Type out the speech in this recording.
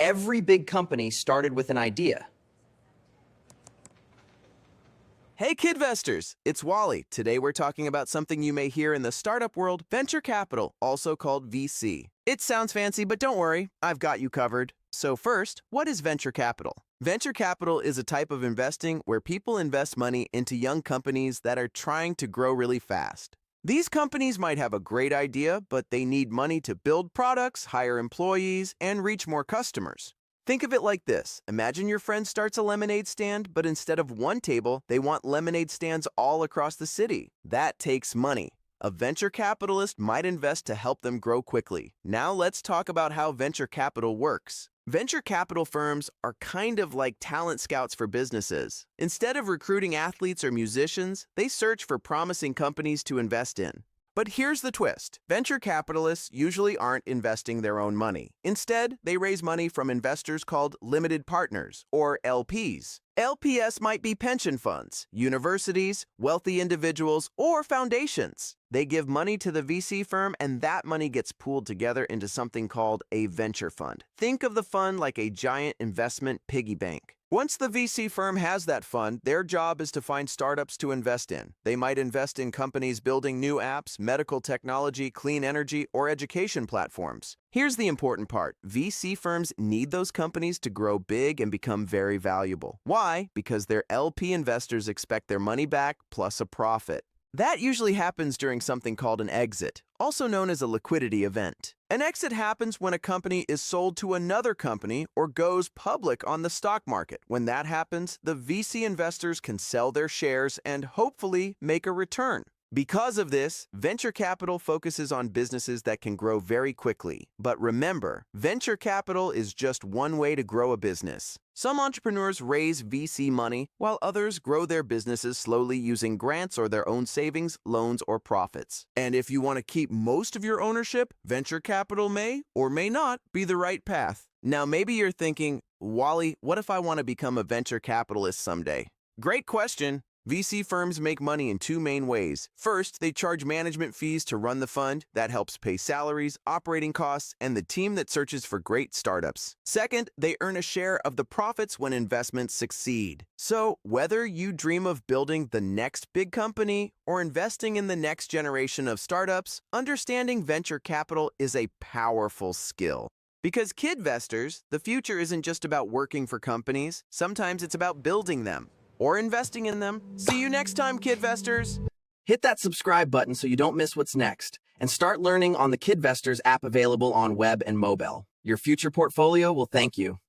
Every big company started with an idea. Hey KidVestors, it's Wally. Today we're talking about something you may hear in the startup world, venture capital, also called VC. It sounds fancy, but don't worry, I've got you covered. So first, what is venture capital? Venture capital is a type of investing where people invest money into young companies that are trying to grow really fast. These companies might have a great idea, but they need money to build products, hire employees, and reach more customers. Think of it like this. Imagine your friend starts a lemonade stand, but instead of one table, they want lemonade stands all across the city. That takes money. A venture capitalist might invest to help them grow quickly. Now let's talk about how venture capital works. Venture capital firms are kind of like talent scouts for businesses. Instead of recruiting athletes or musicians, they search for promising companies to invest in. But here's the twist. Venture capitalists usually aren't investing their own money. Instead, they raise money from investors called limited partners, or LPs. LPs might be pension funds, universities, wealthy individuals, or foundations. They give money to the VC firm, and that money gets pooled together into something called a venture fund. Think of the fund like a giant investment piggy bank. Once the VC firm has that fund, their job is to find startups to invest in. They might invest in companies building new apps, medical technology, clean energy, or education platforms. Here's the important part. VC firms need those companies to grow big and become very valuable. Why? Because their LP investors expect their money back plus a profit. That usually happens during something called an exit, also known as a liquidity event. An exit happens when a company is sold to another company or goes public on the stock market. When that happens, the VC investors can sell their shares and hopefully make a return. Because of this, venture capital focuses on businesses that can grow very quickly. But remember, venture capital is just one way to grow a business. Some entrepreneurs raise VC money, while others grow their businesses slowly using grants or their own savings, loans, or profits. And if you want to keep most of your ownership, venture capital may or may not be the right path. Now maybe you're thinking, Wally, what if I want to become a venture capitalist someday? Great question. VC firms make money in two main ways. First, they charge management fees to run the fund. That helps pay salaries, operating costs, and the team that searches for great startups. Second, they earn a share of the profits when investments succeed. So, whether you dream of building the next big company or investing in the next generation of startups, understanding venture capital is a powerful skill. Because KidVestors, the future isn't just about working for companies. Sometimes it's about building them or investing in them. See you next time, KidVestors! Hit that subscribe button so you don't miss what's next, and start learning on the KidVestors app available on web and mobile. Your future portfolio will thank you.